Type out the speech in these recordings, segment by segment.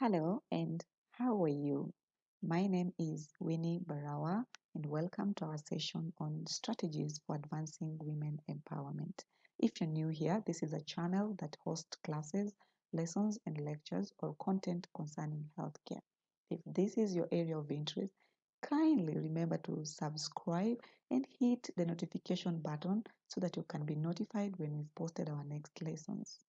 Hello and how are you? My name is Winnie Barawa and welcome to our session on strategies for advancing women empowerment. If you're new here, this is a channel that hosts classes, lessons, and lectures or content concerning healthcare. If this is your area of interest, kindly remember to subscribe and hit the notification button so that you can be notified when we've posted our next lessons.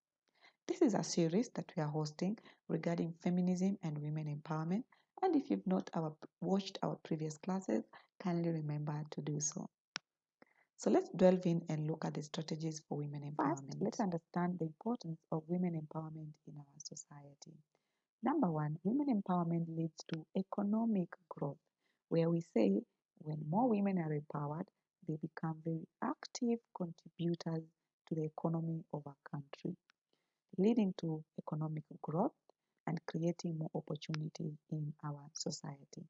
This is a series that we are hosting regarding feminism and women empowerment. And if you've not watched our previous classes, kindly remember to do so. So let's delve in and look at the strategies for women empowerment. First, let's understand the importance of women empowerment in our society. Number one, women empowerment leads to economic growth, where we say when more women are empowered, they become very active contributors to the economy of a country, leading to economic growth and creating more opportunities in our society.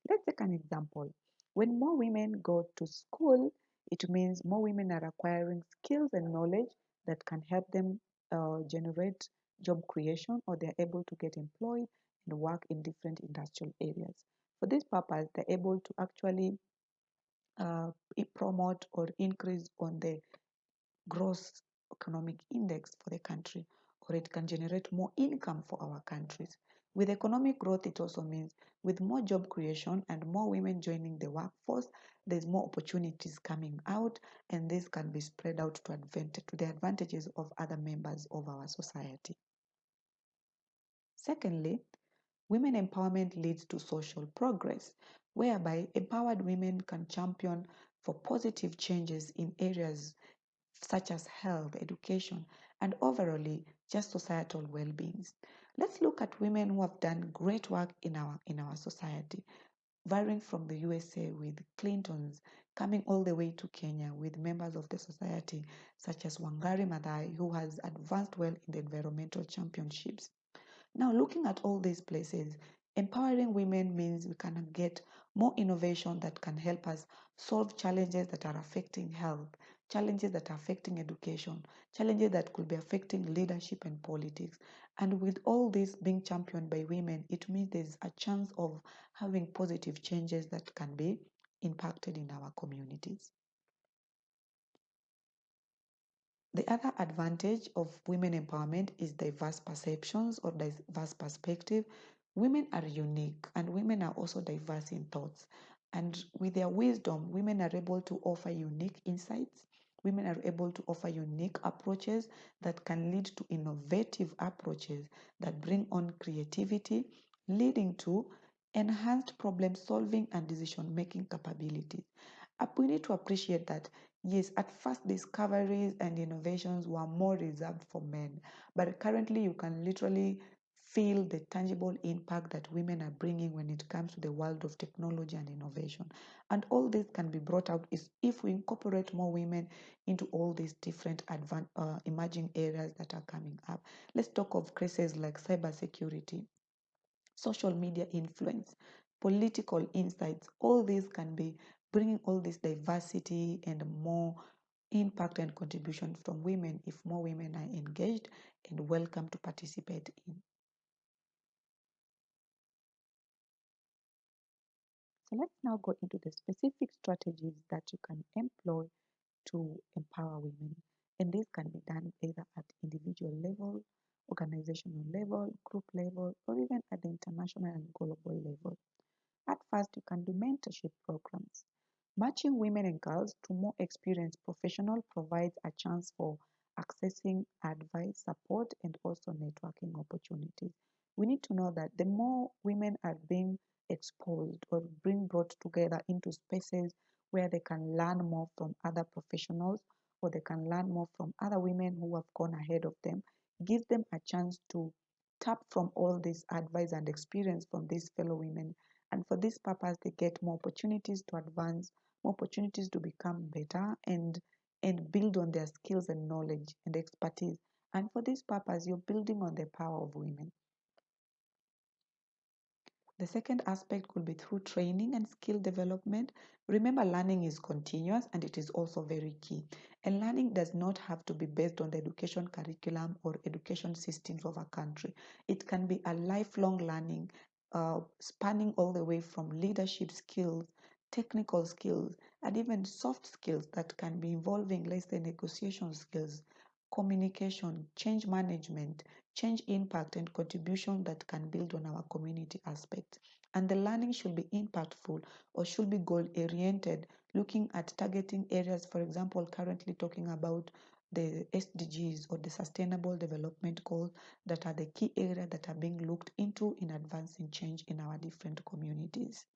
Let's take an example. When more women go to school, it means more women are acquiring skills and knowledge that can help them generate job creation, or they're able to get employed and work in different industrial areas. For this purpose, they're able to actually uh, promote or increase on the gross economic index for the country, or it can generate more income for our countries. With economic growth, it also means with more job creation and more women joining the workforce, there's more opportunities coming out, and this can be spread out to the advantages of other members of our society. Secondly, women empowerment leads to social progress, whereby empowered women can champion for positive changes in areas such as health, education, and overall just societal well-being. Let's look at women who have done great work in our society, varying from the USA with Clintons, coming all the way to Kenya with members of the society such as Wangari Maathai, who has advanced well in the environmental championships. Now, looking at all these places, empowering women means we can get more innovation that can help us solve challenges that are affecting health, challenges that are affecting education, challenges that could be affecting leadership and politics. And with all this being championed by women, it means there's a chance of having positive changes that can be impacted in our communities. The other advantage of women empowerment is diverse perceptions or diverse perspective. Women are unique and women are also diverse in thoughts. And with their wisdom, women are able to offer unique insights. Women are able to offer unique approaches that can lead to innovative approaches that bring on creativity, leading to enhanced problem solving and decision making capabilities. We need to appreciate that, yes, at first discoveries and innovations were more reserved for men, but currently you can literally feel the tangible impact that women are bringing when it comes to the world of technology and innovation. And all this can be brought out is if we incorporate more women into all these different emerging areas that are coming up. Let's talk of crises like cybersecurity, social media influence, political insights. All these can be bringing all this diversity and more impact and contribution from women if more women are engaged and welcome to participate in. So let's now go into the specific strategies that you can employ to empower women. And this can be done either at individual level, organizational level, group level, or even at the international and global level. At first, you can do mentorship programs. Matching women and girls to more experienced professionals provides a chance for accessing advice, support, and also networking opportunities. We need to know that the more women are being exposed or being brought together into spaces where they can learn more from other professionals or they can learn more from other women who have gone ahead of them, gives them a chance to tap from all this advice and experience from these fellow women, and for this purpose, they get more opportunities to advance, more opportunities to become better and build on their skills and knowledge and expertise. And for this purpose, you're building on the power of women. The second aspect could be through training and skill development. Remember, learning is continuous and it is also very key. And learning does not have to be based on the education curriculum or education systems of a country. It can be a lifelong learning, spanning all the way from leadership skills, technical skills, and even soft skills that can be involving, let's say, negotiation skills, communication, change management, change impact and contribution that can build on our community aspects. And the learning should be impactful or should be goal oriented, looking at targeting areas, for example, currently talking about the SDGs or the Sustainable Development Goals that are the key areas that are being looked into in advancing change in our different communities.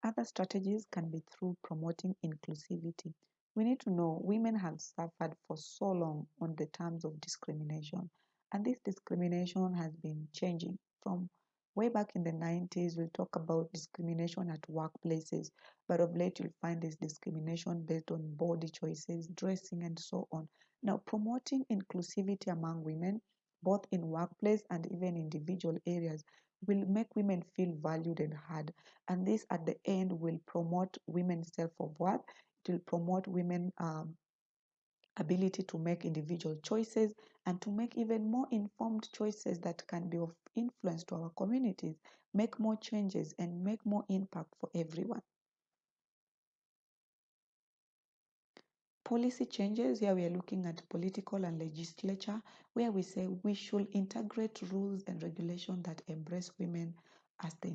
Other strategies can be through promoting inclusivity. We need to know women have suffered for so long on the terms of discrimination, and this discrimination has been changing from way back in the 90s. We'll talk about discrimination at workplaces, but of late you'll find this discrimination based on body choices, dressing, and so on. Now, promoting inclusivity among women, both in workplace and even individual areas, will make women feel valued and heard, and this at the end will promote women's self-worth. It will promote women ability to make individual choices and to make even more informed choices that can be of influence to our communities, make more changes and make more impact for everyone. Policy changes, here we are looking at political and legislature, where we say we should integrate rules and regulation that embrace women as the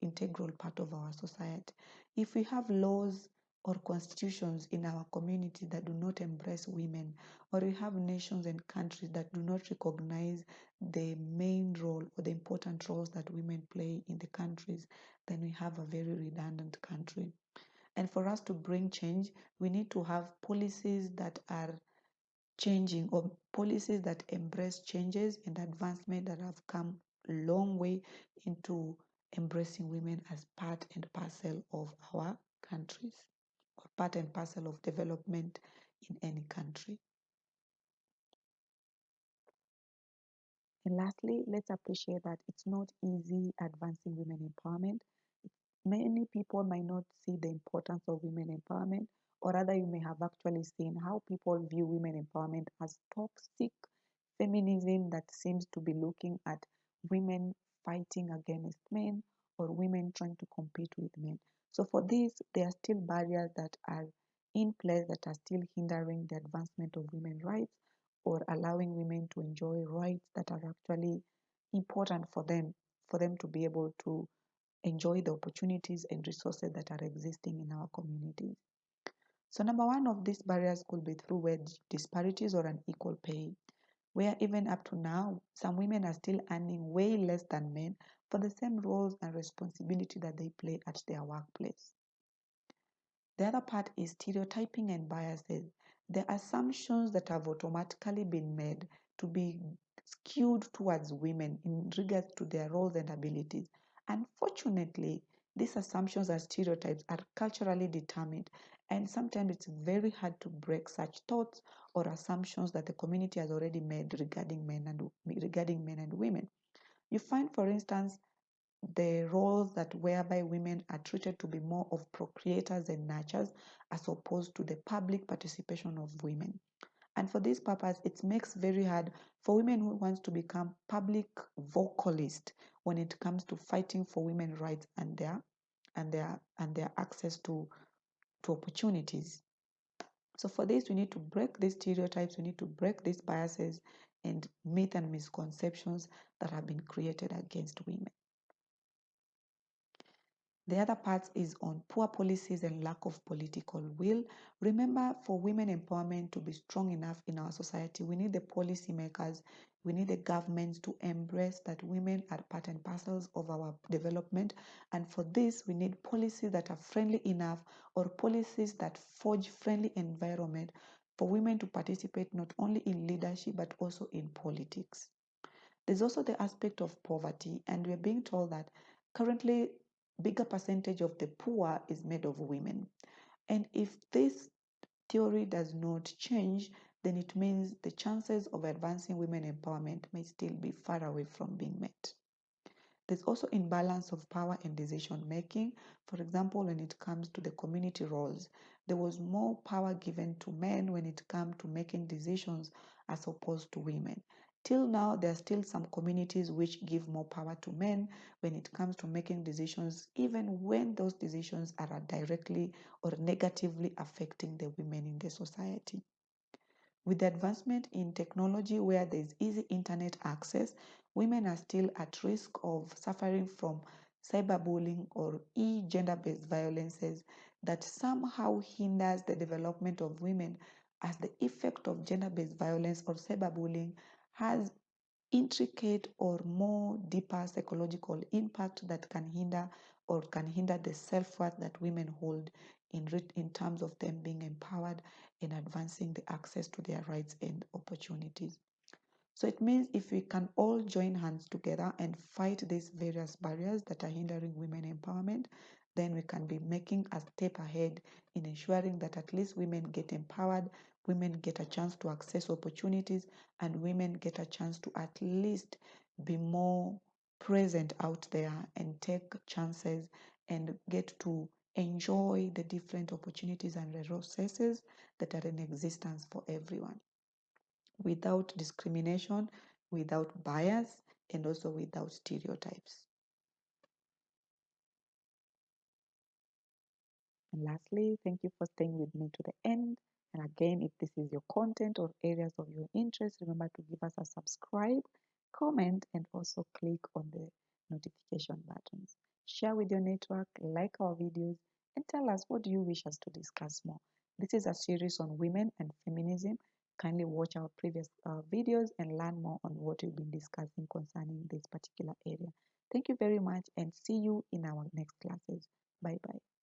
integral part of our society. If we have laws or constitutions in our community that do not embrace women, or we have nations and countries that do not recognize the main role or the important roles that women play in the countries, then we have a very redundant country. And for us to bring change, we need to have policies that are changing or policies that embrace changes and advancement that have come a long way into embracing women as part and parcel of our countries or part and parcel of development in any country. And lastly, let's appreciate that it's not easy advancing women empowerment. Many people might not see the importance of women empowerment, or rather, you may have actually seen how people view women empowerment as toxic feminism that seems to be looking at women fighting against men or women trying to compete with men. So, for this, there are still barriers that are in place that are still hindering the advancement of women's rights or allowing women to enjoy rights that are actually important for them to be able to enjoy the opportunities and resources that are existing in our communities. So, number one of these barriers could be through wage disparities or unequal pay, where even up to now, some women are still earning way less than men for the same roles and responsibility that they play at their workplace. The other part is stereotyping and biases. The assumptions that have automatically been made to be skewed towards women in regards to their roles and abilities. Unfortunately, these assumptions and stereotypes are culturally determined, and sometimes it's very hard to break such thoughts or assumptions that the community has already made regarding men and women. You find, for instance, the roles that whereby women are treated to be more of procreators and nurturers as opposed to the public participation of women. And for this purpose, it makes very hard for women who wants to become public vocalists when it comes to fighting for women's rights and their access to opportunities. So for this, we need to break these stereotypes, we need to break these biases and myth and misconceptions that have been created against women. The other part is on poor policies and lack of political will. Remember, for women empowerment to be strong enough in our society, we need the policymakers, we need the governments to embrace that women are part and parcels of our development. And for this, we need policies that are friendly enough or policies that forge friendly environment for women to participate not only in leadership but also in politics. There's also the aspect of poverty, and we're being told that currently bigger percentage of the poor is made of women. And if this theory does not change, then it means the chances of advancing women empowerment may still be far away from being met. There's also imbalance of power and decision making. For example, when it comes to the community roles, there was more power given to men when it comes to making decisions as opposed to women. Till now, there are still some communities which give more power to men when it comes to making decisions, even when those decisions are directly or negatively affecting the women in the society. With the advancement in technology where there is easy internet access, women are still at risk of suffering from cyberbullying or gender based violences that somehow hinders the development of women, as the effect of gender based violence or cyberbullying has intricate or more deeper psychological impact that can hinder the self-worth that women hold in terms of them being empowered and advancing the access to their rights and opportunities. So it means if we can all join hands together and fight these various barriers that are hindering women empowerment, then we can be making a step ahead in ensuring that at least women get empowered, women get a chance to access opportunities, and women get a chance to at least be more present out there and take chances and get to enjoy the different opportunities and resources that are in existence for everyone without discrimination, without bias, and also without stereotypes. And lastly, thank you for staying with me to the end. And again, if this is your content or areas of your interest, remember to give us a subscribe, comment, and also click on the notification buttons. Share with your network, like our videos, and tell us what do you wish us to discuss more. This is a series on women and feminism. Kindly watch our previous videos and learn more on what we've been discussing concerning this particular area. Thank you very much and see you in our next classes. Bye bye.